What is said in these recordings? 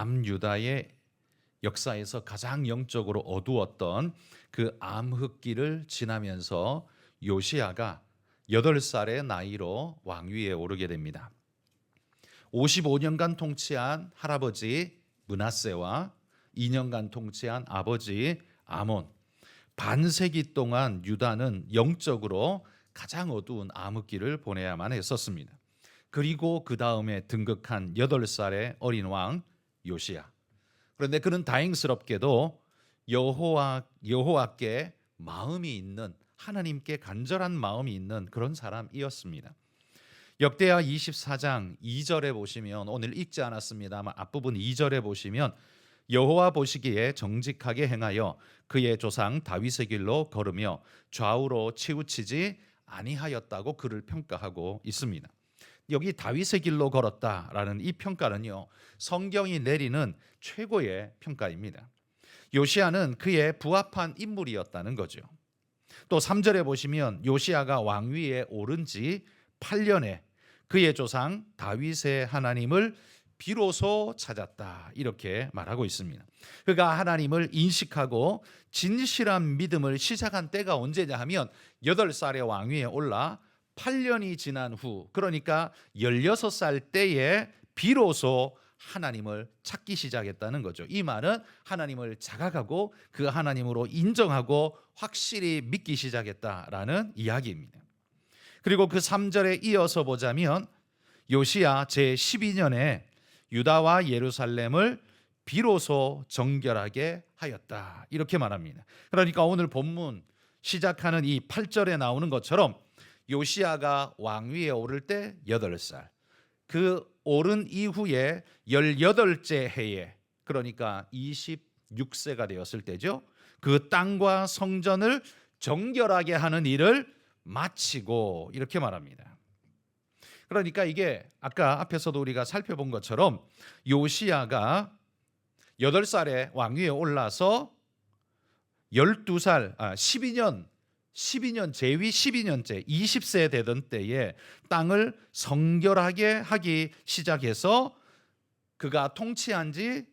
남유다의 역사에서 가장 영적으로 어두웠던 그 암흑기를 지나면서 요시야가 8살의 나이로 왕위에 오르게 됩니다. 55년간 통치한 할아버지 므낫세와 2년간 통치한 아버지 아몬, 반세기 동안 유다는 영적으로 가장 어두운 암흑기를 보내야만 했었습니다. 그리고 그 다음에 등극한 8살의 어린 왕 요시야. 그런데 그는 다행스럽게도 여호와께 마음이 있는, 하나님께 간절한 마음이 있는 그런 사람이었습니다. 역대하 24장 2절에 보시면, 오늘 읽지 않았습니다만 앞부분 2절에 보시면 여호와 보시기에 정직하게 행하여 그의 조상 다윗의 길로 걸으며 좌우로 치우치지 아니하였다고 그를 평가하고 있습니다. 여기 다윗의 길로 걸었다라는 이 평가는요, 성경이 내리는 최고의 평가입니다. 요시야는 그에 부합한 인물이었다는 거죠. 또 3절에 보시면 요시야가 왕위에 오른 지 8년에 그의 조상 다윗의 하나님을 비로소 찾았다, 이렇게 말하고 있습니다. 그가 하나님을 인식하고 진실한 믿음을 시작한 때가 언제냐 하면 8살의 왕위에 올라 8년이 지난 후, 그러니까 16살 때에 비로소 하나님을 찾기 시작했다는 거죠. 이 말은 하나님을 자각하고 그 하나님으로 인정하고 확실히 믿기 시작했다라는 이야기입니다. 그리고 그 3절에 이어서 보자면 요시야 제12년에 유다와 예루살렘을 비로소 정결하게 하였다, 이렇게 말합니다. 그러니까 오늘 본문 시작하는 이 8절에 나오는 것처럼 요시야가 왕위에 오를 때 8살, 그 오른 이후에 18째 해에, 그러니까 26세가 되었을 때죠, 그 땅과 성전을 정결하게 하는 일을 마치고, 이렇게 말합니다. 그러니까 이게 아까 앞에서도 우리가 살펴본 것처럼 요시야가 8살에 왕위에 올라서 12년 재위 12년째 20세 되던 때에 땅을 성결하게 하기 시작해서 그가 통치한 지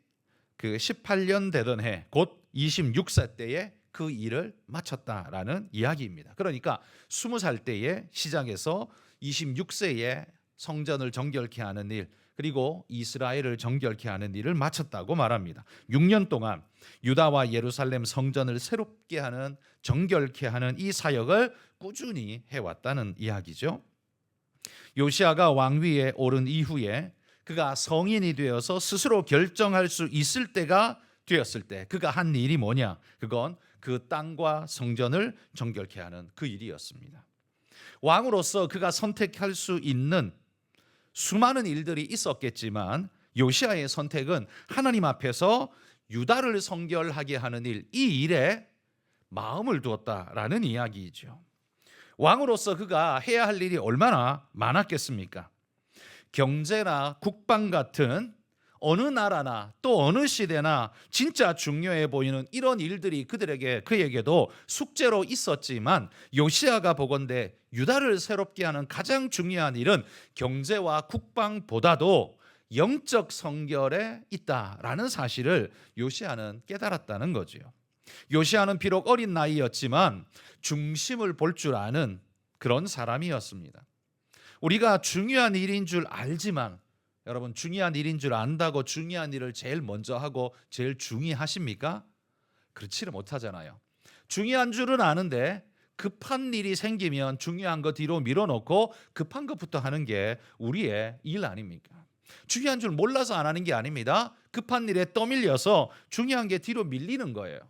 그 18년 되던 해, 곧 26세 때에 그 일을 마쳤다라는 이야기입니다. 그러니까 20살 때에 시작해서 26세에 성전을 정결케 하는 일, 그리고 이스라엘을 정결케 하는 일을 마쳤다고 말합니다. 6년 동안 유다와 예루살렘 성전을 새롭게 하는, 정결케 하는 이 사역을 꾸준히 해왔다는 이야기죠. 요시야가 왕위에 오른 이후에 그가 성인이 되어서 스스로 결정할 수 있을 때가 되었을 때 그가 한 일이 뭐냐? 그건 그 땅과 성전을 정결케 하는 그 일이었습니다. 왕으로서 그가 선택할 수 있는 수많은 일들이 있었겠지만 요시야의 선택은 하나님 앞에서 유다를 성결하게 하는 일, 이 일에 마음을 두었다라는 이야기이죠. 왕으로서 그가 해야 할 일이 얼마나 많았겠습니까? 경제나 국방 같은 어느 나라나 또 어느 시대나 진짜 중요해 보이는 이런 일들이 그에게도 숙제로 있었지만 요시야가 보건대 유다를 새롭게 하는 가장 중요한 일은 경제와 국방보다도 영적 성결에 있다라는 사실을 요시야는 깨달았다는 거지요. 요시야는 비록 어린 나이였지만 중심을 볼 줄 아는 그런 사람이었습니다. 우리가 중요한 일인 줄 알지만, 여러분, 중요한 일인 줄 안다고 중요한 일을 제일 먼저 하고 제일 중요하십니까? 그렇지를 못하잖아요. 중요한 줄은 아는데 급한 일이 생기면 중요한 거 뒤로 밀어놓고 급한 것부터 하는 게 우리의 일 아닙니까? 중요한 줄 몰라서 안 하는 게 아닙니다. 급한 일에 떠밀려서 중요한 게 뒤로 밀리는 거예요.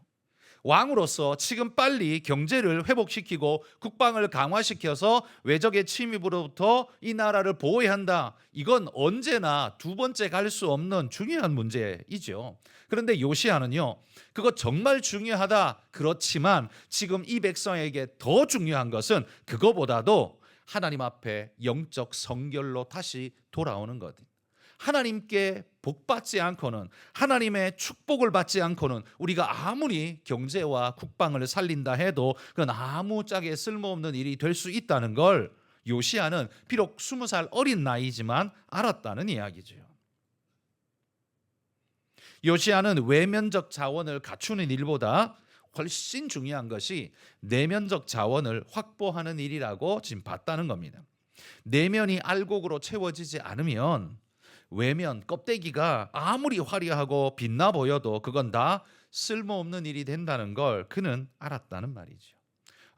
왕으로서 지금 빨리 경제를 회복시키고 국방을 강화시켜서 외적의 침입으로부터 이 나라를 보호해야 한다. 이건 언제나 두 번째 갈 수 없는 중요한 문제이죠. 그런데 요시야는요, 그거 정말 중요하다. 그렇지만 지금 이 백성에게 더 중요한 것은 그거보다도 하나님 앞에 영적 성결로 다시 돌아오는 것. 하나님께 복받지 않고는, 하나님의 축복을 받지 않고는 우리가 아무리 경제와 국방을 살린다 해도 그건 아무짝에 쓸모없는 일이 될 수 있다는 걸 요시야는 비록 20살 어린 나이지만 알았다는 이야기죠. 요시야는 외면적 자원을 갖추는 일보다 훨씬 중요한 것이 내면적 자원을 확보하는 일이라고 지금 봤다는 겁니다. 내면이 알곡으로 채워지지 않으면 외면 껍데기가 아무리 화려하고 빛나 보여도 그건 다 쓸모없는 일이 된다는 걸 그는 알았다는 말이죠.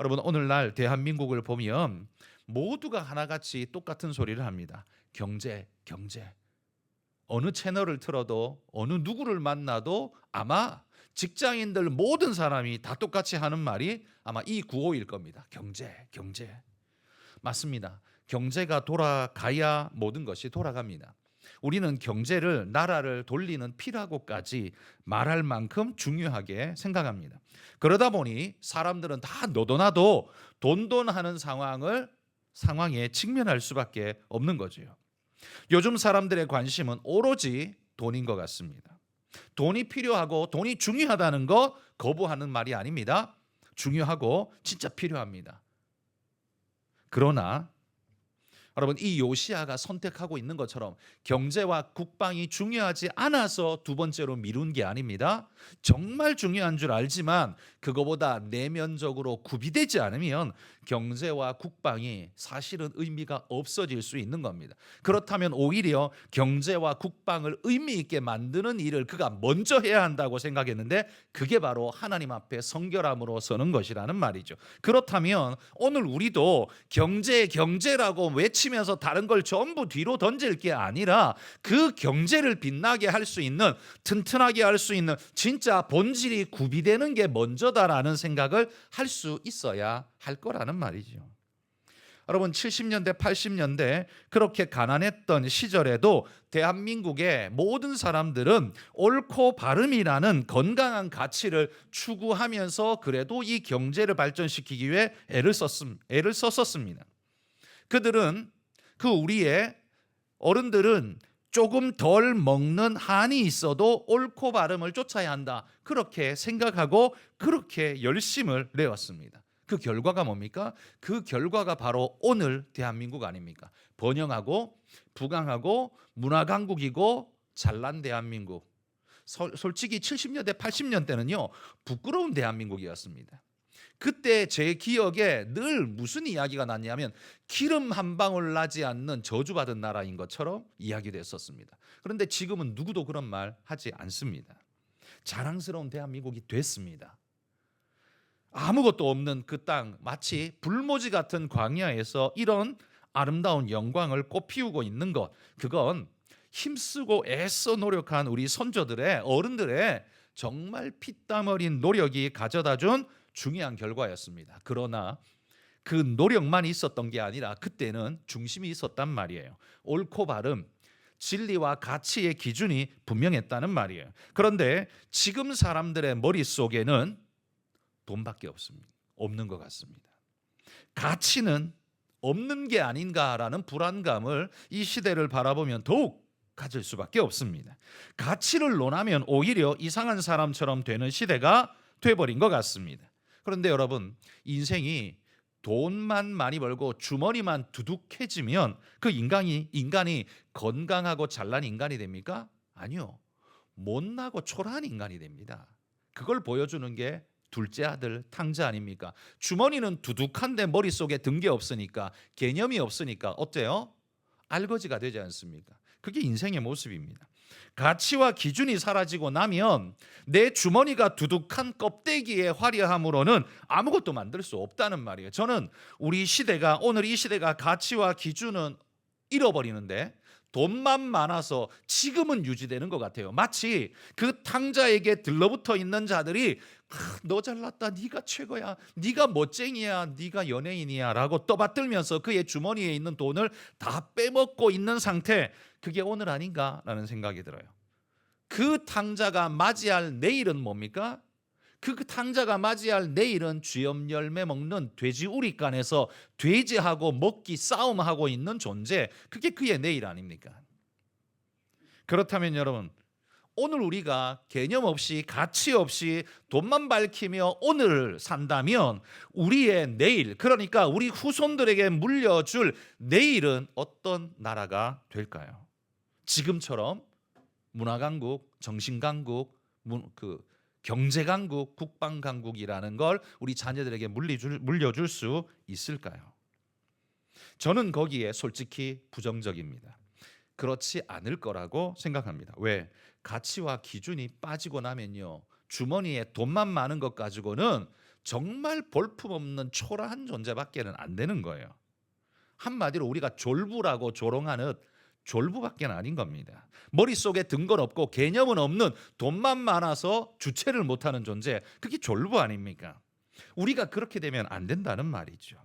여러분, 오늘날 대한민국을 보면 모두가 하나같이 똑같은 소리를 합니다. 경제, 경제. 어느 채널을 틀어도 어느 누구를 만나도 아마 직장인들 모든 사람이 다 똑같이 하는 말이 아마 이 구호일 겁니다. 경제, 경제. 맞습니다. 경제가 돌아가야 모든 것이 돌아갑니다. 우리는 경제를 나라를 돌리는 피라고까지 말할 만큼 중요하게 생각합니다. 그러다 보니 사람들은 다 너도나도 돈돈하는 상황에 직면할 수밖에 없는 거죠. 요즘 사람들의 관심은 오로지 돈인 것 같습니다. 돈이 필요하고 돈이 중요하다는 거 거부하는 말이 아닙니다. 중요하고 진짜 필요합니다. 그러나 여러분, 이 요시야가 선택하고 있는 것처럼 경제와 국방이 중요하지 않아서 두 번째로 미룬 게 아닙니다. 정말 중요한 줄 알지만 그거보다 내면적으로 구비되지 않으면 경제와 국방이 사실은 의미가 없어질 수 있는 겁니다. 그렇다면 오히려 경제와 국방을 의미 있게 만드는 일을 그가 먼저 해야 한다고 생각했는데 그게 바로 하나님 앞에 성결함으로 서는 것이라는 말이죠. 그렇다면 오늘 우리도 경제라고 외치면서 다른 걸 전부 뒤로 던질 게 아니라 그 경제를 빛나게 할 수 있는, 튼튼하게 할 수 있는 진짜 본질이 구비되는 게 먼저다라는 생각을 할 수 있어야 할 거라는 말이죠. 여러분, 70년대 80년대 그렇게 가난했던 시절에도 대한민국의 모든 사람들은 옳고 바름이라는 건강한 가치를 추구하면서 그래도 이 경제를 발전시키기 위해 애를 썼었습니다. 그들은 우리의 어른들은 조금 덜 먹는 한이 있어도 옳고 바름을 쫓아야 한다. 그렇게 생각하고 그렇게 열심을 내었습니다. 그 결과가 뭡니까? 그 결과가 바로 오늘 대한민국 아닙니까? 번영하고 부강하고 문화 강국이고 잘난 대한민국. 솔직히 70년대 80년대는요. 부끄러운 대한민국이었습니다. 그때 제 기억에 늘 무슨 이야기가 났냐면 기름 한 방울 나지 않는 저주받은 나라인 것처럼 이야기됐었습니다. 그런데 지금은 누구도 그런 말 하지 않습니다. 자랑스러운 대한민국이 됐습니다. 아무것도 없는 그 땅, 마치 불모지 같은 광야에서 이런 아름다운 영광을 꽃피우고 있는 것, 그건 힘쓰고 애써 노력한 우리 선조들의, 어른들의 정말 피땀 어린 노력이 가져다준 중요한 결과였습니다. 그러나 그 노력만 있었던 게 아니라 그때는 중심이 있었단 말이에요. 옳고 바름, 진리와 가치의 기준이 분명했다는 말이에요. 그런데 지금 사람들의 머릿속에는 돈밖에 없는 것 같습니다. 가치는 없는 게 아닌가라는 불안감을 이 시대를 바라보면 더욱 가질 수밖에 없습니다. 가치를 논하면 오히려 이상한 사람처럼 되는 시대가 돼버린 것 같습니다. 그런데 여러분, 인생이 돈만 많이 벌고 주머니만 두둑해지면 그 인간이 건강하고 잘난 인간이 됩니까? 아니요. 못나고 초라한 인간이 됩니다. 그걸 보여주는 게 둘째 아들 탕자 아닙니까? 주머니는 두둑한데 머릿속에 든 게 없으니까, 개념이 없으니까 어때요? 알거지가 되지 않습니까? 그게 인생의 모습입니다. 가치와 기준이 사라지고 나면 내 주머니가 두둑한 껍데기의 화려함으로는 아무것도 만들 수 없다는 말이에요. 저는 오늘 이 시대가 가치와 기준은 잃어버리는데 돈만 많아서 지금은 유지되는 것 같아요. 마치 그 탕자에게 들러붙어 있는 자들이 너 잘났다, 네가 최고야, 네가 멋쟁이야, 네가 연예인이야 라고 떠받들면서 그의 주머니에 있는 돈을 다 빼먹고 있는 상태, 그게 오늘 아닌가라는 생각이 들어요. 그 탕자가 맞이할 내일은 뭡니까? 그 탕자가 맞이할 내일은 쥐염 열매 먹는 돼지 우리간에서 돼지하고 먹기 싸움하고 있는 존재, 그게 그의 내일 아닙니까? 그렇다면 여러분, 오늘 우리가 개념 없이 가치 없이 돈만 밝히며 오늘을 산다면 우리의 내일, 그러니까 우리 후손들에게 물려줄 내일은 어떤 나라가 될까요? 지금처럼 문화강국, 정신강국, 경제강국, 국방강국이라는 걸 우리 자녀들에게 물려줄 수 있을까요? 저는 거기에 솔직히 부정적입니다. 그렇지 않을 거라고 생각합니다. 왜? 가치와 기준이 빠지고 나면요, 주머니에 돈만 많은 것 가지고는 정말 볼품없는 초라한 존재밖에는 안 되는 거예요. 한마디로 우리가 졸부라고 조롱하는 졸부밖에 아닌 겁니다. 머릿속에 든 건 없고 개념은 없는, 돈만 많아서 주체를 못하는 존재, 그게 졸부 아닙니까? 우리가 그렇게 되면 안 된다는 말이죠.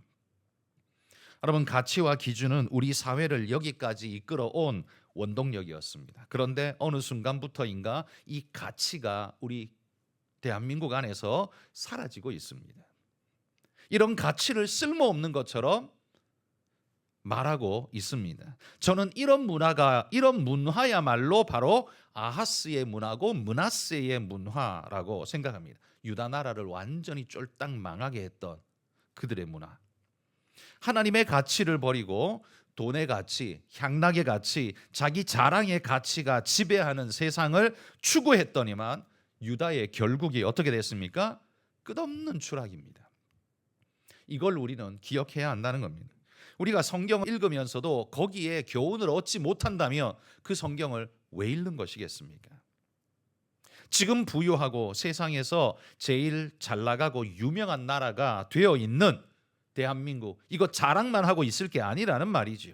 여러분, 가치와 기준은 우리 사회를 여기까지 이끌어온 원동력이었습니다. 그런데 어느 순간부터인가 이 가치가 우리 대한민국 안에서 사라지고 있습니다. 이런 가치를 쓸모없는 것처럼 말하고 있습니다. 저는 이런 문화야말로 바로 아하스의 문화고 므낫세의 문화라고 생각합니다. 유다 나라를 완전히 쫄딱 망하게 했던 그들의 문화. 하나님의 가치를 버리고 돈의 가치, 향락의 가치, 자기 자랑의 가치가 지배하는 세상을 추구했더니만 유다의 결국이 어떻게 됐습니까? 끝없는 추락입니다. 이걸 우리는 기억해야 한다는 겁니다. 우리가 성경을 읽으면서도 거기에 교훈을 얻지 못한다면 그 성경을 왜 읽는 것이겠습니까? 지금 부유하고 세상에서 제일 잘 나가고 유명한 나라가 되어 있는 대한민국, 이거 자랑만 하고 있을 게 아니라는 말이지요.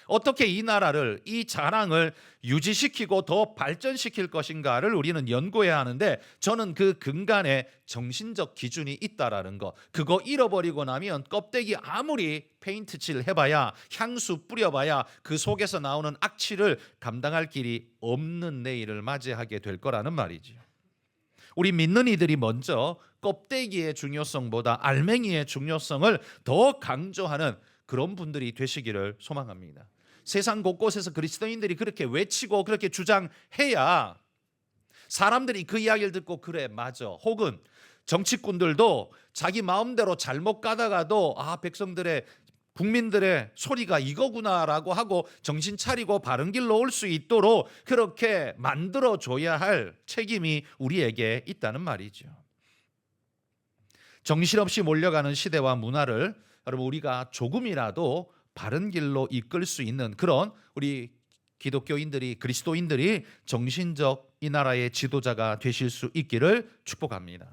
어떻게 이 나라를, 이 자랑을 유지시키고 더 발전시킬 것인가를 우리는 연구해야 하는데, 저는 그 근간에 정신적 기준이 있다라는 거, 그거 잃어버리고 나면 껍데기 아무리 페인트 칠 해봐야, 향수 뿌려봐야 그 속에서 나오는 악취를 감당할 길이 없는 내일을 맞이하게 될 거라는 말이지요. 우리 믿는 이들이 먼저 껍데기의 중요성보다 알맹이의 중요성을 더 강조하는 그런 분들이 되시기를 소망합니다. 세상 곳곳에서 그리스도인들이 그렇게 외치고 그렇게 주장해야 사람들이 그 이야기를 듣고 그래 맞아, 혹은 정치꾼들도 자기 마음대로 잘못 가다가도 백성들의, 국민들의 소리가 이거구나라고 하고 정신 차리고 바른 길로 올 수 있도록 그렇게 만들어줘야 할 책임이 우리에게 있다는 말이죠. 정신없이 몰려가는 시대와 문화를 여러분, 우리가 조금이라도 바른 길로 이끌 수 있는 그런 우리 기독교인들이, 그리스도인들이 정신적 이 나라의 지도자가 되실 수 있기를 축복합니다.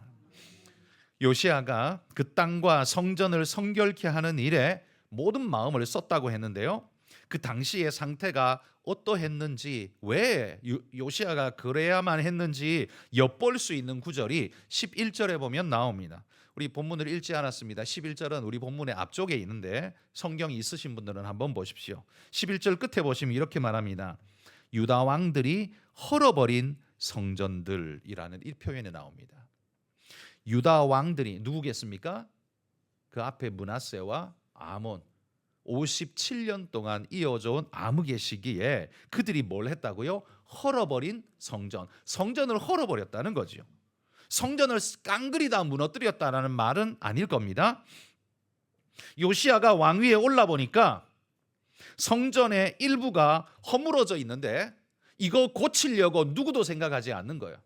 요시아가 그 땅과 성전을 성결케 하는 일에 모든 마음을 썼다고 했는데요, 그 당시의 상태가 어떠했는지, 왜 요시아가 그래야만 했는지 엿볼 수 있는 구절이 11절에 보면 나옵니다. 우리 본문을 읽지 않았습니다. 11절은 우리 본문의 앞쪽에 있는데 성경이 있으신 분들은 한번 보십시오. 11절 끝에 보시면 이렇게 말합니다. 유다 왕들이 헐어버린 성전들이라는 이 표현이 나옵니다. 유다 왕들이 누구겠습니까? 그 앞에 므낫세와 아몬, 57년 동안 이어져 온 암흑의 시기에 그들이 뭘 했다고요? 헐어버린 성전, 성전을 헐어버렸다는 거죠. 성전을 깡그리 다 무너뜨렸다는 말은 아닐 겁니다. 요시아가 왕위에 올라 보니까 성전의 일부가 허물어져 있는데 이거 고치려고 누구도 생각하지 않는 거예요.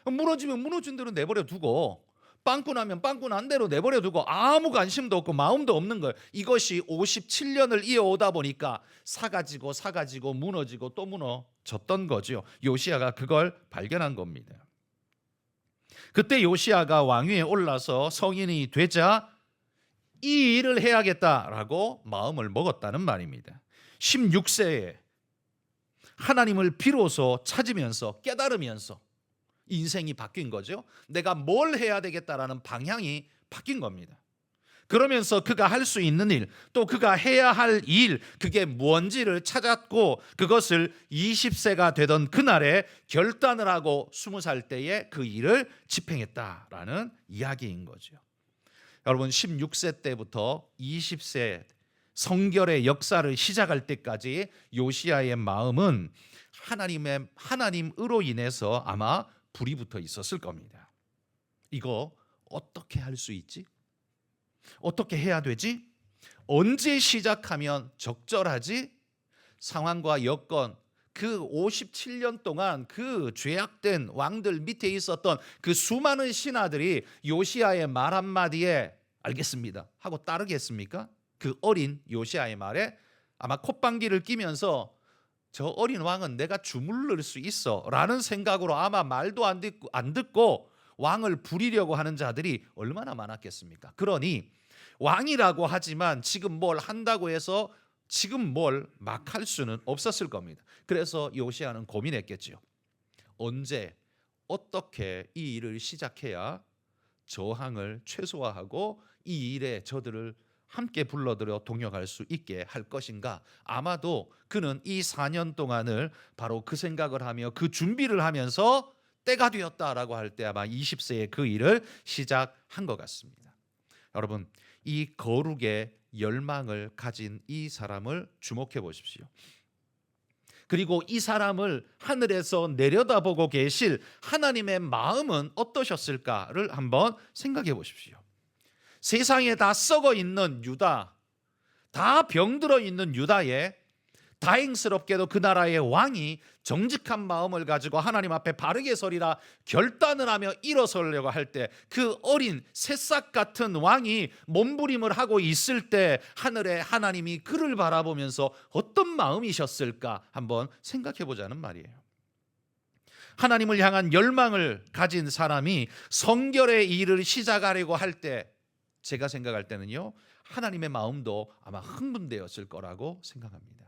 무너지면 무너진 대로 내버려 두고, 빵꾸 나면 빵꾸 난 대로 내버려 두고 아무 관심도 없고 마음도 없는 거예요. 이것이 57년을 이어오다 보니까 사가지고 무너지고 또 무너졌던 거죠. 요시아가 그걸 발견한 겁니다. 그때 요시아가 왕위에 올라서 성인이 되자 이 일을 해야겠다라고 마음을 먹었다는 말입니다. 16세에 하나님을 비로소 찾으면서 깨달으면서 인생이 바뀐 거죠. 내가 뭘 해야 되겠다라는 방향이 바뀐 겁니다. 그러면서 그가 할 수 있는 일, 또 그가 해야 할 일, 그게 뭔지를 찾았고 그것을 20세가 되던 그날에 결단을 하고 20살 때에 그 일을 집행했다라는 이야기인 거죠. 여러분, 16세 때부터 20세 성결의 역사를 시작할 때까지 요시아의 마음은 하나님으로 인해서 아마 불이 붙어 있었을 겁니다. 이거 어떻게 할 수 있지? 어떻게 해야 되지? 언제 시작하면 적절하지? 상황과 여건, 그 57년 동안 그 죄악된 왕들 밑에 있었던 그 수많은 신하들이 요시야의 말 한마디에 알겠습니다 하고 따르겠습니까? 그 어린 요시야의 말에 아마 콧방귀를 뀌면서 저 어린 왕은 내가 주물를 수 있어 라는 생각으로 아마 말도 안 듣고 왕을 부리려고 하는 자들이 얼마나 많았겠습니까? 그러니 왕이라고 하지만 지금 뭘 한다고 해서 지금 뭘 막 할 수는 없었을 겁니다. 그래서 요시야는 고민했겠지요. 언제 어떻게 이 일을 시작해야 저항을 최소화하고 이 일에 저들을 함께 불러들여 동역할 수 있게 할 것인가. 아마도 그는 이 4년 동안을 바로 그 생각을 하며 그 준비를 하면서 때가 되었다라고 할 때 아마 20세에 그 일을 시작한 것 같습니다. 여러분, 이 거룩의 열망을 가진 이 사람을 주목해 보십시오. 그리고 이 사람을 하늘에서 내려다보고 계실 하나님의 마음은 어떠셨을까를 한번 생각해 보십시오. 세상에 다 썩어 있는 유다, 다 병들어 있는 유다에 다행스럽게도 그 나라의 왕이 정직한 마음을 가지고 하나님 앞에 바르게 서리라 결단을 하며 일어서려고 할 때 그 어린 새싹 같은 왕이 몸부림을 하고 있을 때 하늘의 하나님이 그를 바라보면서 어떤 마음이셨을까 한번 생각해 보자는 말이에요. 하나님을 향한 열망을 가진 사람이 성결의 일을 시작하려고 할 때 제가 생각할 때는요, 하나님의 마음도 아마 흥분되었을 거라고 생각합니다.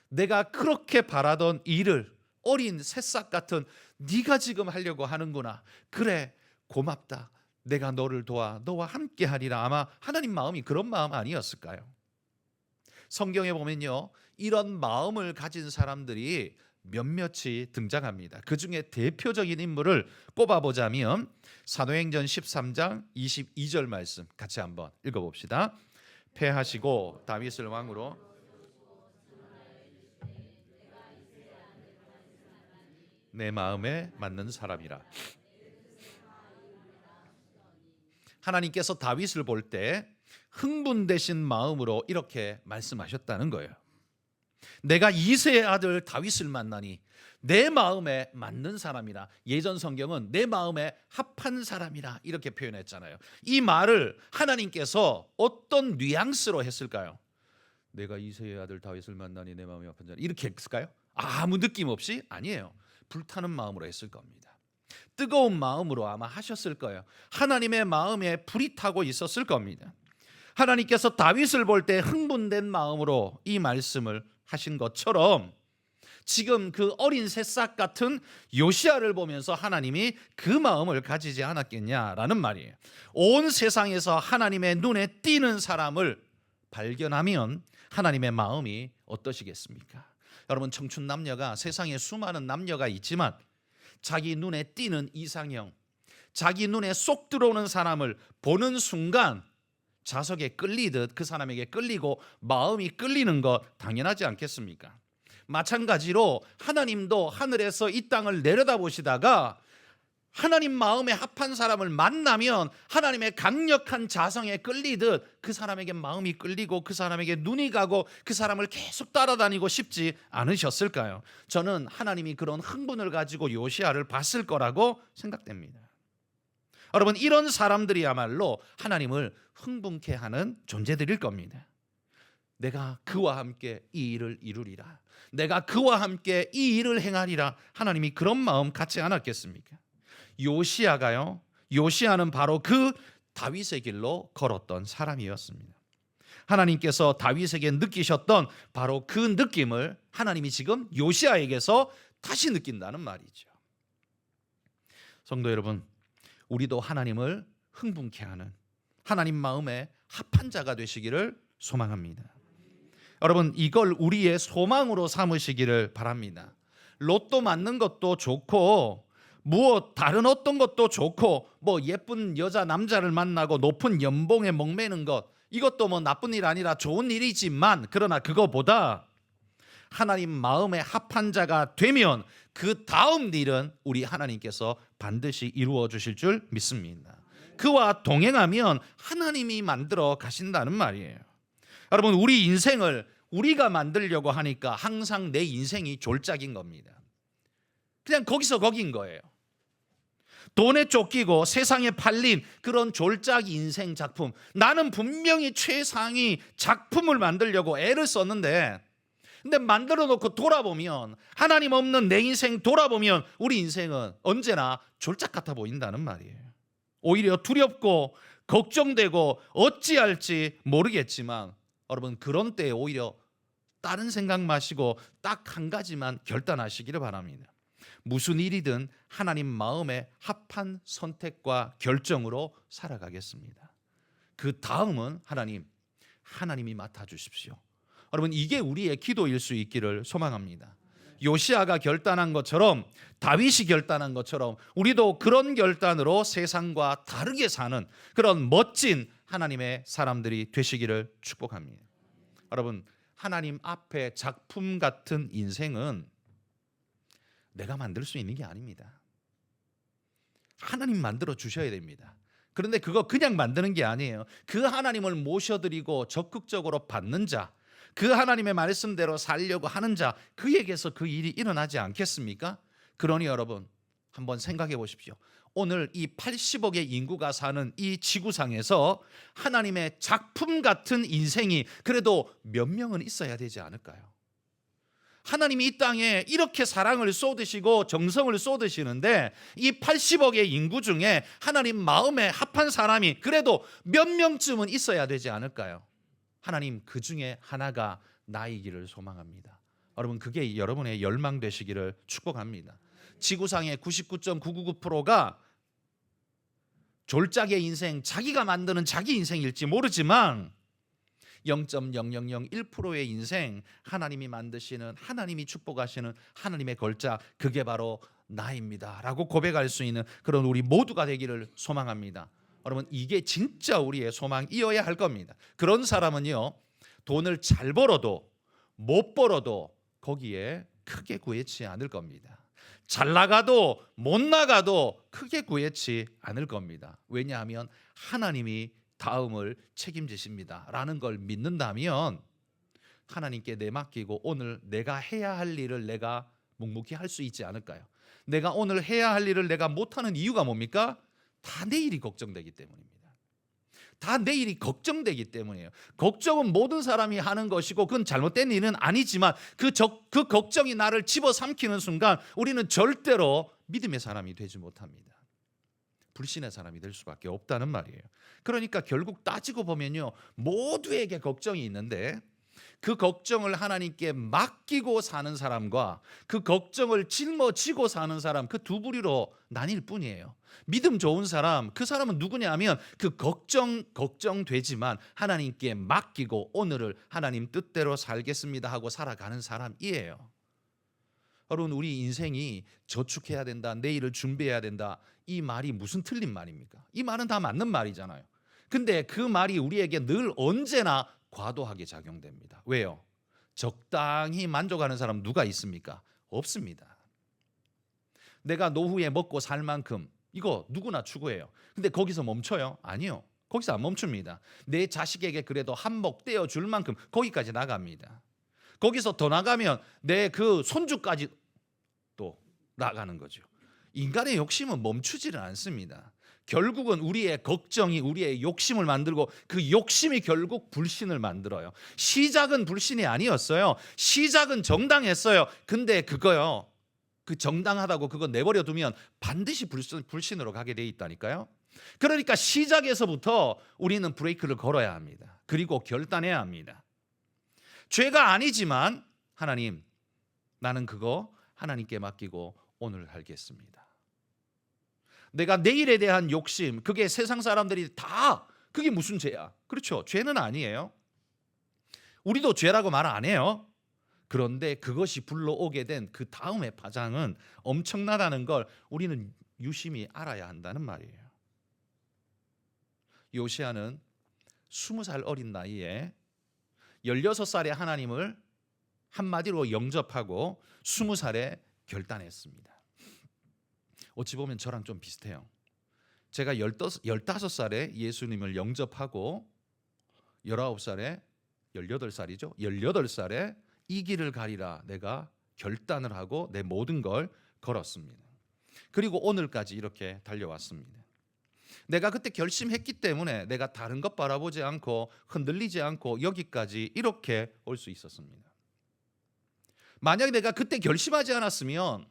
내가 그렇게 바라던 일을 어린 새싹 같은 네가 지금 하려고 하는구나. 그래, 고맙다. 내가 너를 도와 너와 함께 하리라. 아마 하나님 마음이 그런 마음 아니었을까요? 성경에 보면요, 이런 마음을 가진 사람들이 몇몇이 등장합니다. 그 중에 대표적인 인물을 꼽아보자면 사도행전 13장 22절 말씀 같이 한번 읽어봅시다. 패하시고 다윗을 왕으로 내 마음에 맞는 사람이라. 하나님께서 다윗을 볼 때 흥분되신 마음으로 이렇게 말씀하셨다는 거예요. 내가 이새의 아들 다윗을 만나니 내 마음에 맞는 사람이라. 예전 성경은 내 마음에 합한 사람이라 이렇게 표현했잖아요. 이 말을 하나님께서 어떤 뉘앙스로 했을까요? 내가 이새의 아들 다윗을 만나니 내 마음에 합한 자라 이렇게 했을까요? 아무 느낌 없이? 아니에요. 불타는 마음으로 했을 겁니다. 뜨거운 마음으로 아마 하셨을 거예요. 하나님의 마음에 불이 타고 있었을 겁니다. 하나님께서 다윗을 볼 때 흥분된 마음으로 이 말씀을 하신 것처럼 지금 그 어린 새싹 같은 요시야를 보면서 하나님이 그 마음을 가지지 않았겠냐라는 말이에요. 온 세상에서 하나님의 눈에 띄는 사람을 발견하면 하나님의 마음이 어떠시겠습니까? 여러분, 청춘 남녀가 세상에 수많은 남녀가 있지만 자기 눈에 띄는 이상형, 자기 눈에 쏙 들어오는 사람을 보는 순간 자석에 끌리듯 그 사람에게 끌리고 마음이 끌리는 것 당연하지 않겠습니까? 마찬가지로 하나님도 하늘에서 이 땅을 내려다보시다가 하나님 마음에 합한 사람을 만나면 하나님의 강력한 자성에 끌리듯 그 사람에게 마음이 끌리고 그 사람에게 눈이 가고 그 사람을 계속 따라다니고 싶지 않으셨을까요? 저는 하나님이 그런 흥분을 가지고 요시야를 봤을 거라고 생각됩니다. 여러분, 이런 사람들이야말로 하나님을 흥분케 하는 존재들일 겁니다. 내가 그와 함께 이 일을 이루리라. 내가 그와 함께 이 일을 행하리라. 하나님이 그런 마음 갖지 않았겠습니까? 요시야가요, 요시야는 바로 그 다윗의 길로 걸었던 사람이었습니다. 하나님께서 다윗에게 느끼셨던 바로 그 느낌을 하나님이 지금 요시야에게서 다시 느낀다는 말이죠. 성도 여러분, 우리도 하나님을 흥분케 하는 하나님 마음에 합한 자가 되시기를 소망합니다. 여러분, 이걸 우리의 소망으로 삼으시기를 바랍니다. 로또 맞는 것도 좋고 무엇 다른 어떤 것도 좋고 뭐 예쁜 여자 남자를 만나고 높은 연봉에 목매는 것, 이것도 뭐 나쁜 일 아니라 좋은 일이지만, 그러나 그거보다 하나님 마음에 합한 자가 되면 그 다음 일은 우리 하나님께서 반드시 이루어 주실 줄 믿습니다. 그와 동행하면 하나님이 만들어 가신다는 말이에요. 여러분, 우리 인생을 우리가 만들려고 하니까 항상 내 인생이 졸작인 겁니다. 그냥 거기서 거긴 거예요. 돈에 쫓기고 세상에 팔린 그런 졸작 인생 작품, 나는 분명히 최상위 작품을 만들려고 애를 썼는데, 근데 만들어 놓고 돌아보면, 하나님 없는 내 인생 돌아보면 우리 인생은 언제나 졸작 같아 보인다는 말이에요. 오히려 두렵고 걱정되고 어찌할지 모르겠지만, 여러분 그런 때에 오히려 다른 생각 마시고 딱 한 가지만 결단하시기를 바랍니다. 무슨 일이든 하나님 마음에 합한 선택과 결정으로 살아가겠습니다. 그 다음은 하나님이 맡아주십시오. 여러분 이게 우리의 기도일 수 있기를 소망합니다. 요시아가 결단한 것처럼, 다윗이 결단한 것처럼 우리도 그런 결단으로 세상과 다르게 사는 그런 멋진 하나님의 사람들이 되시기를 축복합니다. 여러분 하나님 앞에 작품 같은 인생은 내가 만들 수 있는 게 아닙니다. 하나님 만들어 주셔야 됩니다. 그런데 그거 그냥 만드는 게 아니에요. 그 하나님을 모셔드리고 적극적으로 받는 자, 그 하나님의 말씀대로 살려고 하는 자, 그에게서 그 일이 일어나지 않겠습니까? 그러니 여러분 한번 생각해 보십시오. 오늘 이 80억의 인구가 사는 이 지구상에서 하나님의 작품 같은 인생이 그래도 몇 명은 있어야 되지 않을까요? 하나님이 이 땅에 이렇게 사랑을 쏟으시고 정성을 쏟으시는데, 이 80억의 인구 중에 하나님 마음에 합한 사람이 그래도 몇 명쯤은 있어야 되지 않을까요? 하나님 그 중에 하나가 나이기를 소망합니다. 여러분 그게 여러분의 열망 되시기를 축복합니다. 지구상의 99.999%가 졸작의 인생, 자기가 만드는 자기 인생일지 모르지만 0.0001%의 인생, 하나님이 만드시는, 하나님이 축복하시는 하나님의 걸작, 그게 바로 나입니다 라고 고백할 수 있는 그런 우리 모두가 되기를 소망합니다. 여러분 이게 진짜 우리의 소망이어야 할 겁니다. 그런 사람은요, 돈을 잘 벌어도 못 벌어도 거기에 크게 구애치 않을 겁니다. 잘 나가도 못 나가도 크게 구애치 않을 겁니다. 왜냐하면 하나님이 다음을 책임지십니다 라는 걸 믿는다면 하나님께 내맡기고 오늘 내가 해야 할 일을 내가 묵묵히 할 수 있지 않을까요? 내가 오늘 해야 할 일을 내가 못하는 이유가 뭡니까? 다 내일이 걱정되기 때문입니다. 다 내일이 걱정되기 때문이에요. 걱정은 모든 사람이 하는 것이고 그건 잘못된 일은 아니지만 그 걱정이 나를 집어삼키는 순간 우리는 절대로 믿음의 사람이 되지 못합니다. 불신의 사람이 될 수밖에 없다는 말이에요. 그러니까 결국 따지고 보면요, 모두에게 걱정이 있는데 그 걱정을 하나님께 맡기고 사는 사람과 그 걱정을 짊어지고 사는 사람, 그 두 부류로 나뉠 뿐이에요. 믿음 좋은 사람, 그 사람은 누구냐 하면 그 걱정되지만 하나님께 맡기고 오늘을 하나님 뜻대로 살겠습니다 하고 살아가는 사람이에요. 여러분 우리 인생이 저축해야 된다, 내일을 준비해야 된다, 이 말이 무슨 틀린 말입니까? 이 말은 다 맞는 말이잖아요. 근데 그 말이 우리에게 늘 언제나 과도하게 작용됩니다. 왜요? 적당히 만족하는 사람 누가 있습니까? 없습니다. 내가 노후에 먹고 살 만큼 이거 누구나 추구해요. 근데 거기서 멈춰요? 아니요. 거기서 안 멈춥니다. 내 자식에게 그래도 한몫 떼어줄 만큼 거기까지 나갑니다. 거기서 더 나가면 내 그 손주까지 또 나가는 거죠. 인간의 욕심은 멈추지를 않습니다. 결국은 우리의 걱정이 우리의 욕심을 만들고 그 욕심이 결국 불신을 만들어요. 시작은 불신이 아니었어요. 시작은 정당했어요. 근데 그거요, 그 정당하다고 그거 내버려 두면 반드시 불신으로 가게 돼 있다니까요. 그러니까 시작에서부터 우리는 브레이크를 걸어야 합니다. 그리고 결단해야 합니다. 죄가 아니지만 하나님, 나는 그거 하나님께 맡기고 오늘 살겠습니다. 내가 내일에 대한 욕심, 그게 세상 사람들이 다 그게 무슨 죄야? 그렇죠. 죄는 아니에요. 우리도 죄라고 말 안 해요. 그런데 그것이 불러오게 된 그 다음의 파장은 엄청나다는 걸 우리는 유심히 알아야 한다는 말이에요. 요시아는 20살 어린 나이에 16살에 하나님을 한마디로 영접하고 20살에 결단했습니다. 어찌 보면 저랑 좀 비슷해요. 제가 15살에 예수님을 영접하고 19살에 18살이죠. 18살에 이 길을 가리라 내가 결단을 하고 내 모든 걸 걸었습니다. 그리고 오늘까지 이렇게 달려왔습니다. 내가 그때 결심했기 때문에 내가 다른 것 바라보지 않고 흔들리지 않고 여기까지 이렇게 올 수 있었습니다. 만약에 내가 그때 결심하지 않았으면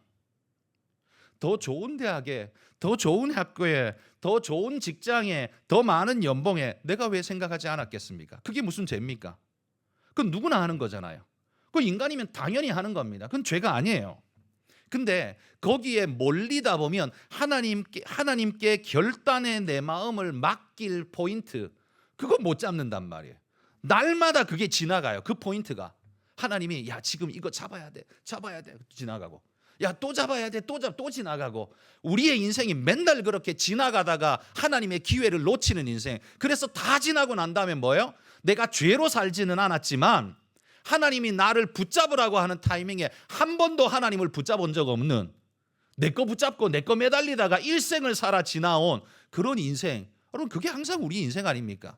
더 좋은 대학에, 더 좋은 학교에, 더 좋은 직장에, 더 많은 연봉에 내가 왜 생각하지 않았겠습니까? 그게 무슨 죄입니까? 그건 누구나 하는 거잖아요. 그 인간이면 당연히 하는 겁니다. 그건 죄가 아니에요. 근데 거기에 몰리다 보면 하나님께 결단의 내 마음을 맡길 포인트, 그거 못 잡는단 말이에요. 날마다 그게 지나가요. 그 포인트가. 하나님이 야 지금 이거 잡아야 돼 지나가고, 야 또 잡아야 돼 또 지나가고, 우리의 인생이 맨날 그렇게 지나가다가 하나님의 기회를 놓치는 인생. 그래서 다 지나고 난 다음에 뭐예요? 내가 죄로 살지는 않았지만 하나님이 나를 붙잡으라고 하는 타이밍에 한 번도 하나님을 붙잡은 적 없는, 내 거 붙잡고 내 거 매달리다가 일생을 살아 지나온 그런 인생. 여러분 그게 항상 우리 인생 아닙니까?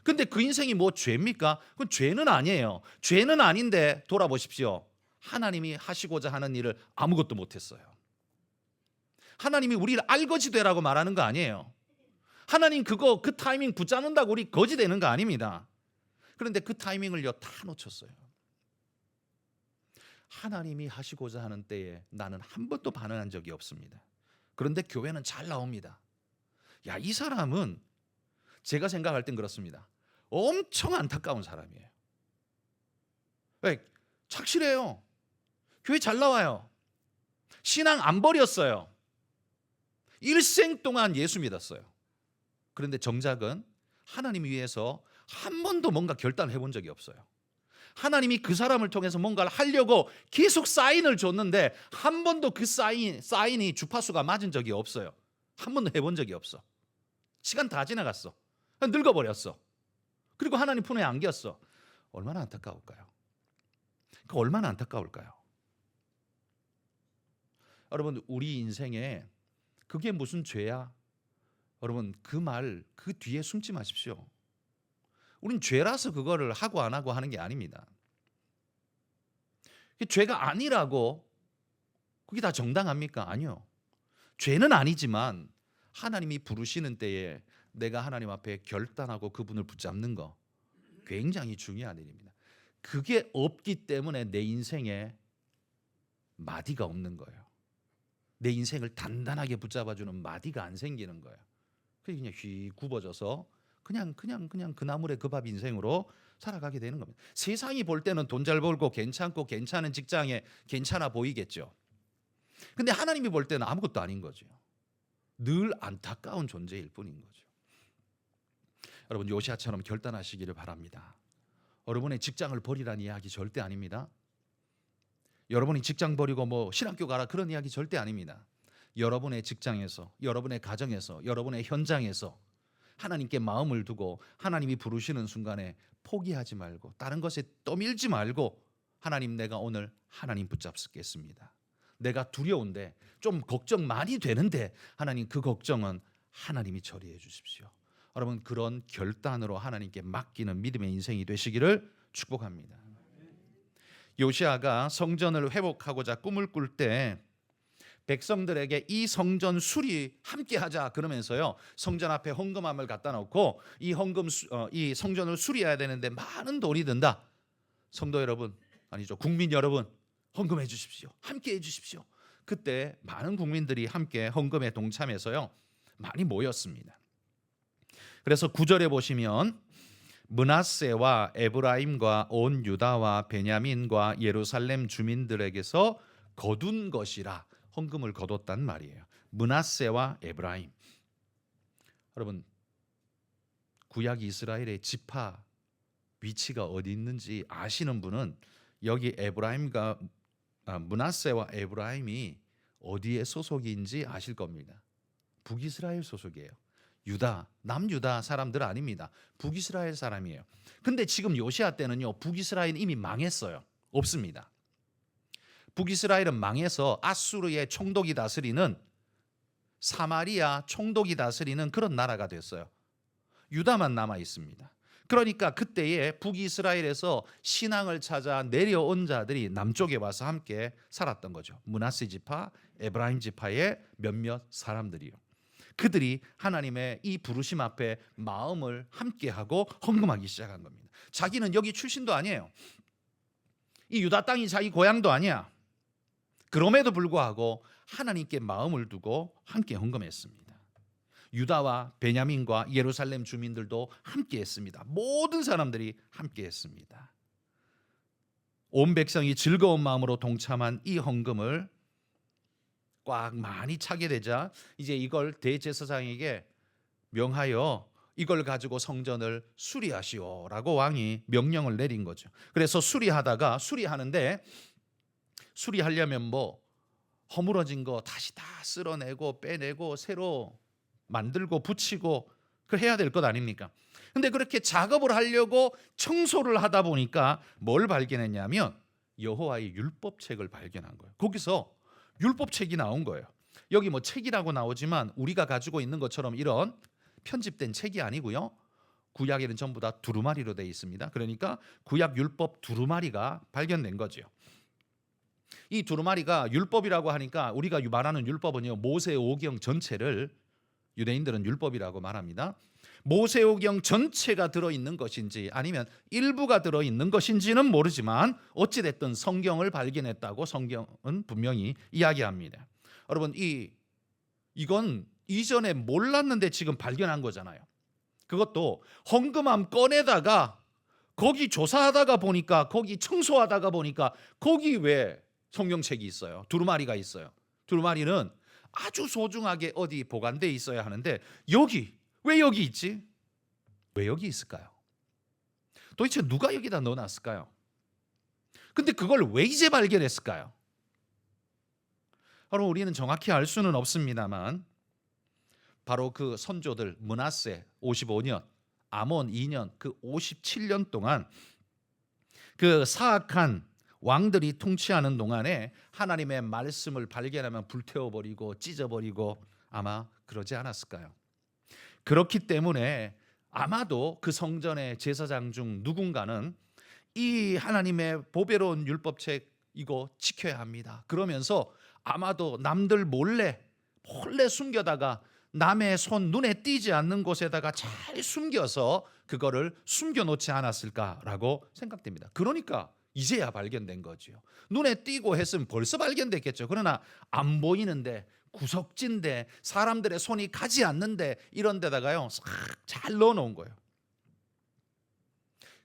근데 그 인생이 뭐 죄입니까? 그건 죄는 아니에요. 죄는 아닌데 돌아보십시오. 하나님이 하시고자 하는 일을 아무것도 못했어요. 하나님이 우리를 알거지 되라고 말하는 거 아니에요. 하나님 그 타이밍 붙잡는다고 우리 거지 되는 거 아닙니다. 그런데 그 타이밍을요 다 놓쳤어요. 하나님이 하시고자 하는 때에 나는 한 번도 반응한 적이 없습니다. 그런데 교회는 잘 나옵니다. 야, 이 사람은 제가 생각할 땐 그렇습니다. 엄청 안타까운 사람이에요. 왜? 착실해요. 교회 잘 나와요. 신앙 안 버렸어요. 일생 동안 예수 믿었어요. 그런데 정작은 하나님 위해서 한 번도 뭔가 결단을 해본 적이 없어요. 하나님이 그 사람을 통해서 뭔가를 하려고 계속 사인을 줬는데 한 번도 그 사인이 주파수가 맞은 적이 없어요. 한 번도 해본 적이 없어. 시간 다 지나갔어. 늙어버렸어. 그리고 하나님 품에 안겼어. 얼마나 안타까울까요? 얼마나 안타까울까요? 여러분 우리 인생에 그게 무슨 죄야? 여러분 그 뒤에 숨지 마십시오. 우린 죄라서 그거를 하고 안 하고 하는 게 아닙니다. 죄가 아니라고 그게 다 정당합니까? 아니요. 죄는 아니지만 하나님이 부르시는 때에 내가 하나님 앞에 결단하고 그분을 붙잡는 거 굉장히 중요한 일입니다. 그게 없기 때문에 내 인생에 마디가 없는 거예요. 내 인생을 단단하게 붙잡아주는 마디가 안 생기는 거예요. 그냥 휘 굽어져서 그냥 그 나물에 그 밥 인생으로 살아가게 되는 겁니다. 세상이 볼 때는 돈 잘 벌고 괜찮고 괜찮은 직장에 괜찮아 보이겠죠. 근데 하나님이 볼 때는 아무것도 아닌 거죠. 늘 안타까운 존재일 뿐인 거죠. 여러분 요시아처럼 결단하시기를 바랍니다. 여러분의 직장을 버리라는 이야기 절대 아닙니다. 여러분이 직장 버리고 뭐 신학교 가라 그런 이야기 절대 아닙니다. 여러분의 직장에서, 여러분의 가정에서, 여러분의 현장에서 하나님께 마음을 두고 하나님이 부르시는 순간에 포기하지 말고 다른 것에 떠밀지 말고 하나님 내가 오늘 하나님 붙잡겠습니다. 내가 두려운데 좀 걱정 많이 되는데 하나님 그 걱정은 하나님이 처리해 주십시오. 여러분 그런 결단으로 하나님께 맡기는 믿음의 인생이 되시기를 축복합니다. 요시아가 성전을 회복하고자 꿈을 꿀 때 백성들에게 이 성전 수리 함께 하자 그러면서요 성전 앞에 헌금함을 갖다 놓고 이 성전을 수리해야 되는데 많은 돈이 든다. 성도 여러분 아니죠 국민 여러분 헌금해 주십시오. 함께 해 주십시오. 그때 많은 국민들이 함께 헌금에 동참해서요 많이 모였습니다. 그래서 9절에 보시면 므낫세와 에브라임과 온 유다와 베냐민과 예루살렘 주민들에게서 거둔 것이라 헌금을 거뒀단 말이에요. 므낫세와 에브라임. 여러분 구약 이스라엘의 지파 위치가 어디 있는지 아시는 분은 여기 므낫세와 에브라임이 어디에 소속인지 아실 겁니다. 북이스라엘 소속이에요. 유다, 남유다 사람들 아닙니다. 북이스라엘 사람이에요. 근데 지금 요시아 때는요 북이스라엘은 이미 망했어요. 없습니다. 북이스라엘은 망해서 아수르의 총독이 다스리는 사마리아 총독이 다스리는 그런 나라가 됐어요. 유다만 남아 있습니다. 그러니까 그때에 북이스라엘에서 신앙을 찾아 내려온 자들이 남쪽에 와서 함께 살았던 거죠. 므낫세 지파, 에브라임 지파의 몇몇 사람들이요. 그들이 하나님의 이 부르심 앞에 마음을 함께하고 헌금하기 시작한 겁니다. 자기는 여기 출신도 아니에요. 이 유다 땅이 자기 고향도 아니야. 그럼에도 불구하고 하나님께 마음을 두고 함께 헌금했습니다. 유다와 베냐민과 예루살렘 주민들도 함께했습니다. 모든 사람들이 함께했습니다. 온 백성이 즐거운 마음으로 동참한 이 헌금을 꽉 많이 차게 되자 이제 이걸 대제사장에게 명하여 이걸 가지고 성전을 수리하시오라고 왕이 명령을 내린 거죠. 그래서 수리하는데 수리하려면 뭐 허물어진 거 다시 다 쓸어내고 빼내고 새로 만들고 붙이고 그걸 해야 될 것 아닙니까? 근데 그렇게 작업을 하려고 청소를 하다 보니까 뭘 발견했냐면 여호와의 율법책을 발견한 거예요. 거기서 율법책이 나온 거예요. 여기 뭐 책이라고 나오지만 우리가 가지고 있는 것처럼 이런 편집된 책이 아니고요. 구약에는 전부 다 두루마리로 되어 있습니다. 그러니까 구약 율법 두루마리가 발견된 거죠. 이 두루마리가 율법이라고 하니까 우리가 말하는 율법은요, 모세오경 전체를 유대인들은 율법이라고 말합니다. 모세오경 전체가 들어있는 것인지 아니면 일부가 들어있는 것인지는 모르지만 어찌됐든 성경을 발견했다고 성경은 분명히 이야기합니다. 여러분 이건 이전에 몰랐는데 지금 발견한 거잖아요. 그것도 헌금함 꺼내다가 거기 조사하다가 보니까 거기 청소하다가 보니까 거기 왜 성경책이 있어요. 두루마리가 있어요. 두루마리는 아주 소중하게 어디 보관돼 있어야 하는데 왜 여기 있지? 왜 여기 있을까요? 도대체 누가 여기다 넣어놨을까요? 근데 그걸 왜 이제 발견했을까요? 바로 우리는 정확히 알 수는 없습니다만 바로 그 선조들 므낫세 55년, 아몬 2년, 그 57년 동안 그 사악한 왕들이 통치하는 동안에 하나님의 말씀을 발견하면 불태워버리고 찢어버리고 아마 그러지 않았을까요? 그렇기 때문에 아마도 그 성전의 제사장 중 누군가는 이 하나님의 보배로운 율법책 이거 지켜야 합니다. 그러면서 아마도 남들 몰래 숨겨다가 남의 손 눈에 띄지 않는 곳에다가 잘 숨겨서 그거를 숨겨놓지 않았을까라고 생각됩니다. 그러니까 이제야 발견된 거죠. 눈에 띄고 했으면 벌써 발견됐겠죠. 그러나 안 보이는데 구석진데 사람들의 손이 가지 않는데 이런 데다가요 잘 넣어놓은 거예요.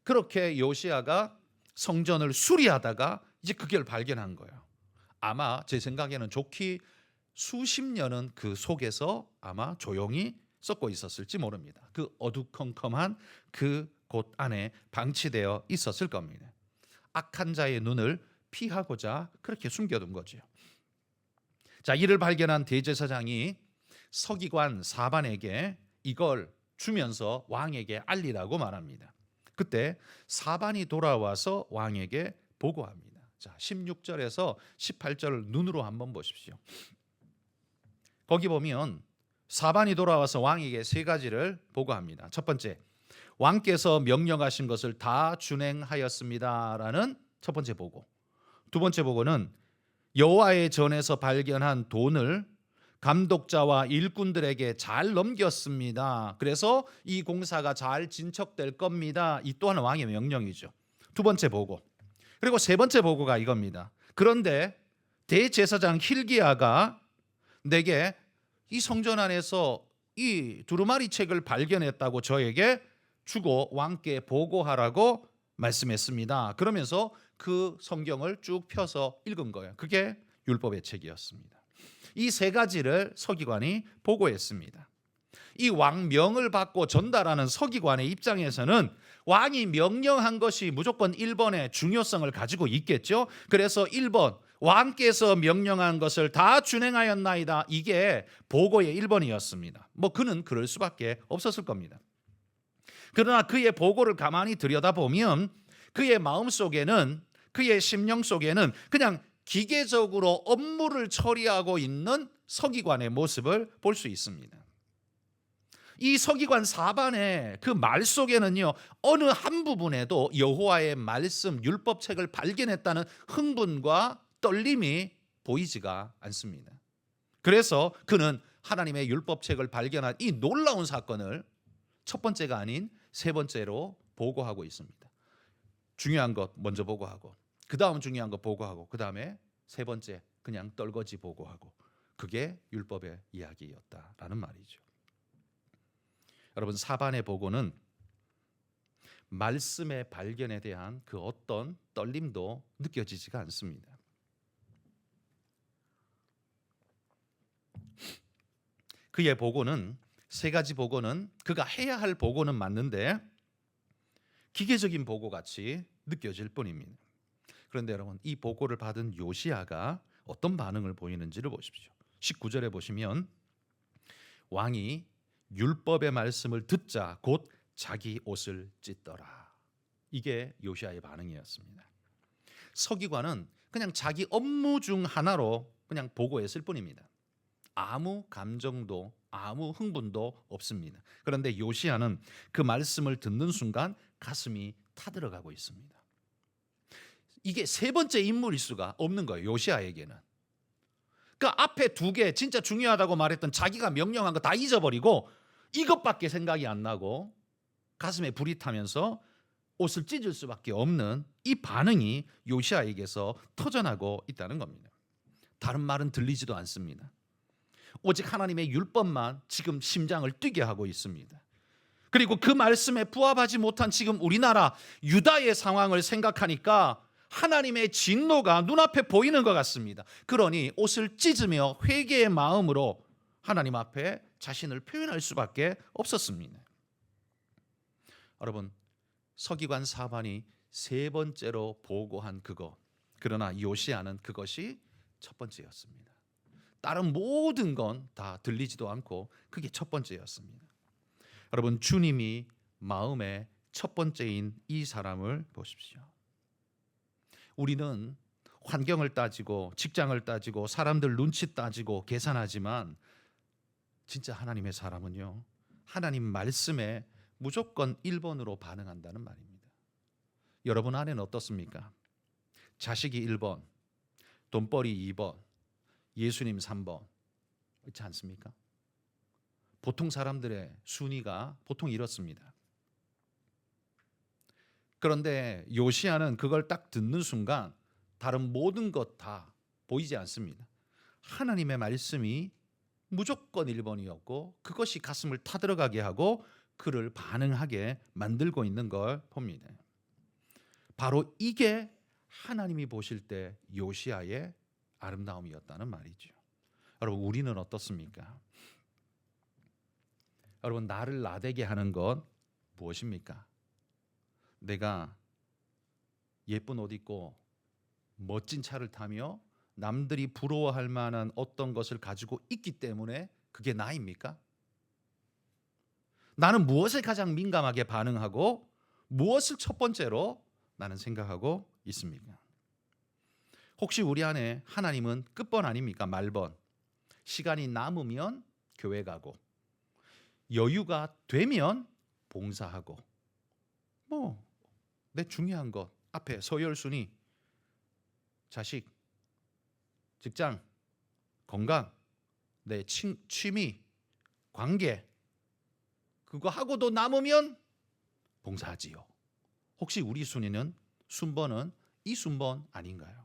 그렇게 요시야가 성전을 수리하다가 이제 그걸 발견한 거예요. 아마 제 생각에는 좋게 수십 년은 그 속에서 아마 조용히 썩고 있었을지 모릅니다. 그 어두컴컴한 그 곳 안에 방치되어 있었을 겁니다. 악한 자의 눈을 피하고자 그렇게 숨겨둔 거죠. 자, 이를 발견한 대제사장이 서기관 사반에게 이걸 주면서 왕에게 알리라고 말합니다. 그때 사반이 돌아와서 왕에게 보고합니다. 자, 16절에서 18절을 눈으로 한번 보십시오. 거기 보면 사반이 돌아와서 왕에게 세 가지를 보고합니다. 첫 번째, 왕께서 명령하신 것을 다 준행하였습니다라는 첫 번째 보고. 두 번째 보고는 여호와의 전에서 발견한 돈을 감독자와 일꾼들에게 잘 넘겼습니다. 그래서 이 공사가 잘 진척될 겁니다. 이 또한 왕의 명령이죠. 두 번째 보고. 그리고 세 번째 보고가 이겁니다. 그런데 대제사장 hil기야가 내게 이 성전 안에서 이 두루마리 책을 발견했다고 저에게 주고 왕께 보고하라고 말씀했습니다. 그러면서 그 성경을 쭉 펴서 읽은 거예요. 그게 율법의 책이었습니다. 이 세 가지를 서기관이 보고했습니다. 이 왕명을 받고 전달하는 서기관의 입장에서는 왕이 명령한 것이 무조건 1번의 중요성을 가지고 있겠죠. 그래서 1번 왕께서 명령한 것을 다 준행하였나이다. 이게 보고의 1번이었습니다. 뭐 그는 그럴 수밖에 없었을 겁니다. 그러나 그의 보고를 가만히 들여다보면 그의 마음속에는 그의 심령 속에는 그냥 기계적으로 업무를 처리하고 있는 서기관의 모습을 볼 수 있습니다. 이 서기관 사반의 그 말 속에는요, 어느 한 부분에도 여호와의 말씀 율법책을 발견했다는 흥분과 떨림이 보이지가 않습니다. 그래서 그는 하나님의 율법책을 발견한 이 놀라운 사건을 첫 번째가 아닌 세 번째로 보고하고 있습니다. 중요한 것 먼저 보고하고, 그 다음 중요한 것 보고하고, 그 다음에 세 번째 그냥 떨거지 보고하고, 그게 율법의 이야기였다라는 말이죠. 여러분, 사반의 보고는 말씀의 발견에 대한 그 어떤 떨림도 느껴지지가 않습니다. 그의 보고는, 세 가지 보고는 그가 해야 할 보고는 맞는데 기계적인 보고 같이 느껴질 뿐입니다. 그런데 여러분, 이 보고를 받은 요시야가 어떤 반응을 보이는지를 보십시오. 19절에 보시면 왕이 율법의 말씀을 듣자 곧 자기 옷을 찢더라. 이게 요시야의 반응이었습니다. 서기관은 그냥 자기 업무 중 하나로 그냥 보고했을 뿐입니다. 아무 감정도 아무 흥분도 없습니다. 그런데 요시야는 그 말씀을 듣는 순간 가슴이 타들어가고 있습니다. 이게 세 번째 인물일 수가 없는 거예요, 요시야에게는. 그 앞에 두 개 진짜 중요하다고 말했던 자기가 명령한 거 다 잊어버리고 이것밖에 생각이 안 나고 가슴에 불이 타면서 옷을 찢을 수밖에 없는 이 반응이 요시야에게서 터져나고 있다는 겁니다. 다른 말은 들리지도 않습니다. 오직 하나님의 율법만 지금 심장을 뛰게 하고 있습니다. 그리고 그 말씀에 부합하지 못한 지금 우리나라 유다의 상황을 생각하니까 하나님의 진노가 눈앞에 보이는 것 같습니다. 그러니 옷을 찢으며 회개의 마음으로 하나님 앞에 자신을 표현할 수밖에 없었습니다. 여러분, 서기관 사반이 세 번째로 보고한 그것, 그러나 요시야는 그것이 첫 번째였습니다. 다른 모든 건 다 들리지도 않고 그게 첫 번째였습니다. 여러분, 주님이 마음의 첫 번째인 이 사람을 보십시오. 우리는 환경을 따지고 직장을 따지고 사람들 눈치 따지고 계산하지만 진짜 하나님의 사람은요, 하나님 말씀에 무조건 1번으로 반응한다는 말입니다. 여러분 안에는 어떻습니까? 자식이 1번, 돈벌이 2번, 예수님 3번, 그렇지 않습니까? 보통 사람들의 순위가 보통 이렇습니다. 그런데 요시야는 그걸 딱 듣는 순간 다른 모든 것 다 보이지 않습니다. 하나님의 말씀이 무조건 1번이었고 그것이 가슴을 타들어가게 하고 그를 반응하게 만들고 있는 걸 봅니다. 바로 이게 하나님이 보실 때 요시야의 아름다움이었다는 말이죠. 여러분, 우리는 어떻습니까? 여러분, 나를 나대게 하는 건 무엇입니까? 내가 예쁜 옷 입고 멋진 차를 타며 남들이 부러워할 만한 어떤 것을 가지고 있기 때문에 그게 나입니까? 나는 무엇에 가장 민감하게 반응하고 무엇을 첫 번째로 나는 생각하고 있습니까? 혹시 우리 안에 하나님은 끝번 아닙니까? 말번. 시간이 남으면 교회 가고 여유가 되면 봉사하고 내 중요한 것 앞에 서열순위, 자식, 직장, 건강, 내 취미, 관계, 그거 하고도 남으면 봉사하지요. 혹시 우리 순번은 이 순번 아닌가요?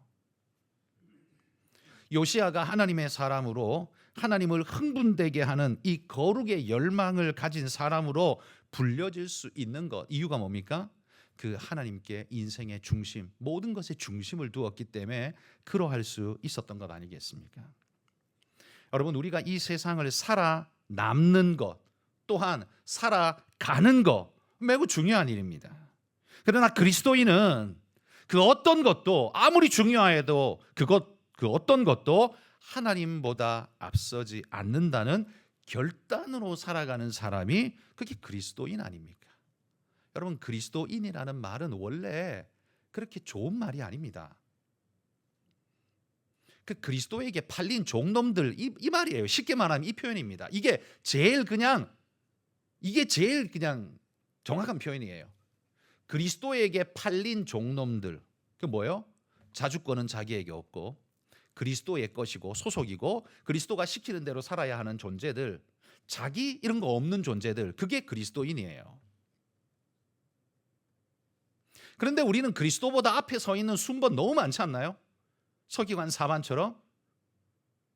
요시야가 하나님의 사람으로 하나님을 흥분되게 하는 이 거룩의 열망을 가진 사람으로 불려질 수 있는 것, 이유가 뭡니까? 그 하나님께 인생의 중심, 모든 것의 중심을 두었기 때문에 그러할 수 있었던 것 아니겠습니까? 여러분, 우리가 이 세상을 살아남는 것 또한 살아가는 것 매우 중요한 일입니다. 그러나 그리스도인은 그 어떤 것도 아무리 중요해도 그 어떤 것도 하나님보다 앞서지 않는다는 결단으로 살아가는 사람이 그게 그리스도인 아닙니까? 여러분, 그리스도인이라는 말은 원래 그렇게 좋은 말이 아닙니다. 그 그리스도에게 팔린 종놈들 이 말이에요. 쉽게 말하면 이 표현입니다. 이게 제일 그냥 이게 제일 그냥 정확한 표현이에요. 그리스도에게 팔린 종놈들. 그 뭐예요? 자주권은 자기에게 없고 그리스도의 것이고 소속이고 그리스도가 시키는 대로 살아야 하는 존재들, 자기 이런 거 없는 존재들, 그게 그리스도인이에요. 그런데 우리는 그리스도보다 앞에 서 있는 순번 너무 많지 않나요? 서기관 사반처럼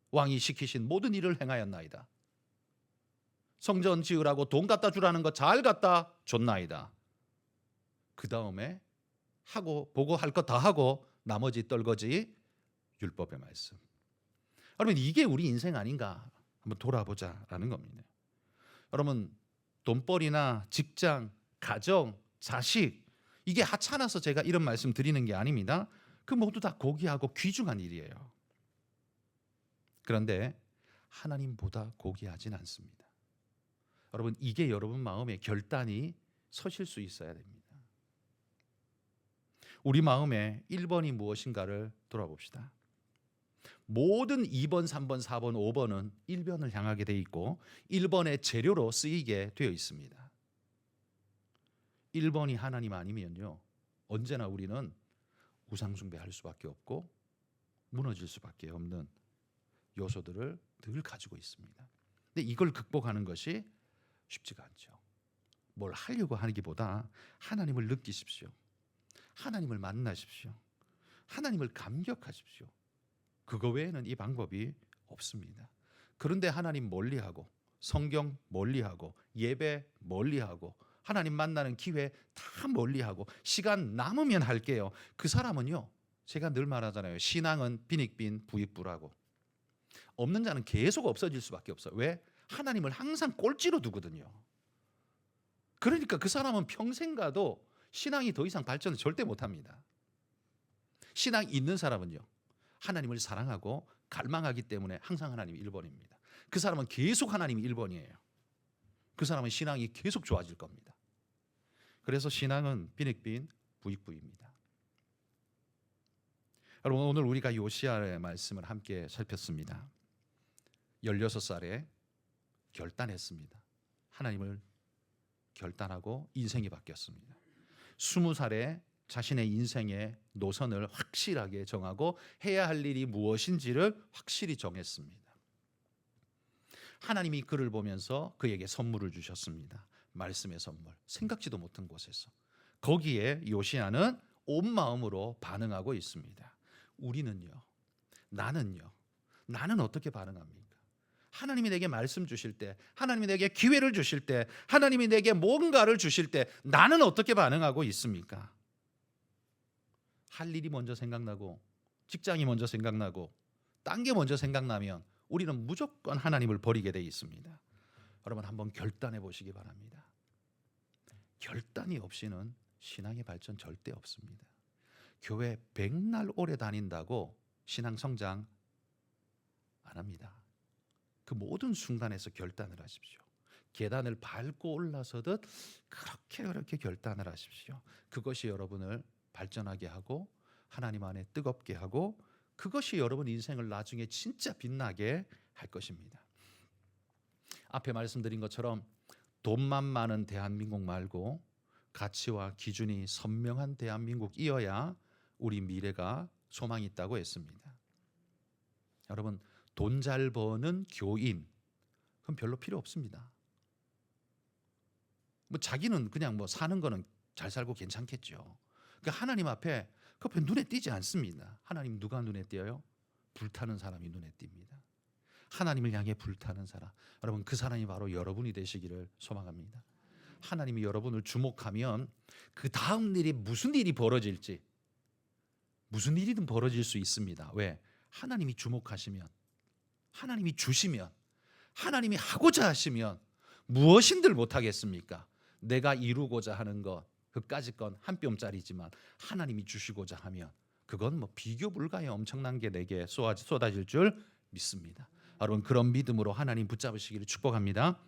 왕이 시키신 모든 일을 행하였나이다. 성전 지으라고 돈 갖다 주라는 거 잘 갖다 줬나이다. 그 다음에 하고 보고 할 것 다 하고 나머지 떨거지 율법의 말씀. 여러분, 이게 우리 인생 아닌가 한번 돌아보자라는 겁니다. 여러분, 돈벌이나 직장, 가정, 자식, 이게 하찮아서 제가 이런 말씀 드리는 게 아닙니다. 그 모두 다 고귀하고 귀중한 일이에요. 그런데 하나님보다 고귀하진 않습니다. 여러분, 이게 여러분 마음에 결단이 서실 수 있어야 됩니다. 우리 마음에 1번이 무엇인가를 돌아봅시다. 모든 2번, 3번, 4번, 5번은 1번을 향하게 돼 있고 1번의 재료로 쓰이게 되어 있습니다. 1번이 하나님 아니면요, 언제나 우리는 우상숭배할 수밖에 없고 무너질 수밖에 없는 요소들을 늘 가지고 있습니다. 근데 이걸 극복하는 것이 쉽지가 않죠. 뭘 하려고 하기보다 하나님을 느끼십시오. 하나님을 만나십시오. 하나님을 감격하십시오. 그거 외에는 이 방법이 없습니다. 그런데 하나님 멀리하고 성경 멀리하고 예배 멀리하고 하나님 만나는 기회 다 멀리하고 시간 남으면 할게요. 그 사람은요, 제가 늘 말하잖아요. 신앙은 빈익빈 부익부라고. 없는 자는 계속 없어질 수밖에 없어요. 왜? 하나님을 항상 꼴찌로 두거든요. 그러니까 그 사람은 평생 가도 신앙이 더 이상 발전을 절대 못합니다. 신앙 있는 사람은요, 하나님을 사랑하고 갈망하기 때문에 항상 하나님이 1번입니다. 그 사람은 계속 하나님이 1번이에요. 그 사람은 신앙이 계속 좋아질 겁니다. 그래서 신앙은 빈익빈 부익부입니다. 여러분, 오늘 우리가 요시야의 말씀을 함께 살폈습니다. 16살에 결단했습니다. 하나님을 결단하고 인생이 바뀌었습니다. 20살에 자신의 인생의 노선을 확실하게 정하고 해야 할 일이 무엇인지를 확실히 정했습니다. 하나님이 그를 보면서 그에게 선물을 주셨습니다. 말씀의 선물, 생각지도 못한 곳에서. 거기에 요시야는 온 마음으로 반응하고 있습니다. 우리는요, 나는 어떻게 반응합니까? 하나님이 내게 말씀 주실 때, 하나님이 내게 기회를 주실 때, 하나님이 내게 뭔가를 주실 때 나는 어떻게 반응하고 있습니까? 할 일이 먼저 생각나고 직장이 먼저 생각나고 딴 게 먼저 생각나면 우리는 무조건 하나님을 버리게 돼 있습니다. 여러분, 한번 결단해 보시기 바랍니다. 결단이 없이는 신앙의 발전 절대 없습니다. 교회 백날 오래 다닌다고 신앙 성장 안 합니다. 그 모든 순간에서 결단을 하십시오. 계단을 밟고 올라서듯 그렇게 결단을 하십시오. 그것이 여러분을 발전하게 하고 하나님 안에 뜨겁게 하고 그것이 여러분 인생을 나중에 진짜 빛나게 할 것입니다. 앞에 말씀드린 것처럼 돈만 많은 대한민국 말고 가치와 기준이 선명한 대한민국이어야 우리 미래가 소망이 있다고 했습니다. 여러분, 돈 잘 버는 교인, 그건 별로 필요 없습니다. 뭐 자기는 그냥 뭐 사는 거는 잘 살고 괜찮겠죠. 그러니까 하나님 앞에 그 눈에 띄지 않습니다. 하나님 누가 눈에 띄어요? 불타는 사람이 눈에 띕니다. 하나님을 향해 불타는 사람, 여러분, 그 사람이 바로 여러분이 되시기를 소망합니다. 하나님이 여러분을 주목하면 그 다음 일이 무슨 일이 벌어질지, 무슨 일이든 벌어질 수 있습니다. 왜? 하나님이 주목하시면, 하나님이 주시면, 하나님이 하고자 하시면 무엇인들 못하겠습니까? 내가 이루고자 하는 것, 그까짓 건 한 뼘짜리지만 하나님이 주시고자 하면 그건 뭐 비교 불가의 엄청난 게 내게 쏟아질 줄 믿습니다. 여러분, 그런 믿음으로 하나님 붙잡으시기를 축복합니다.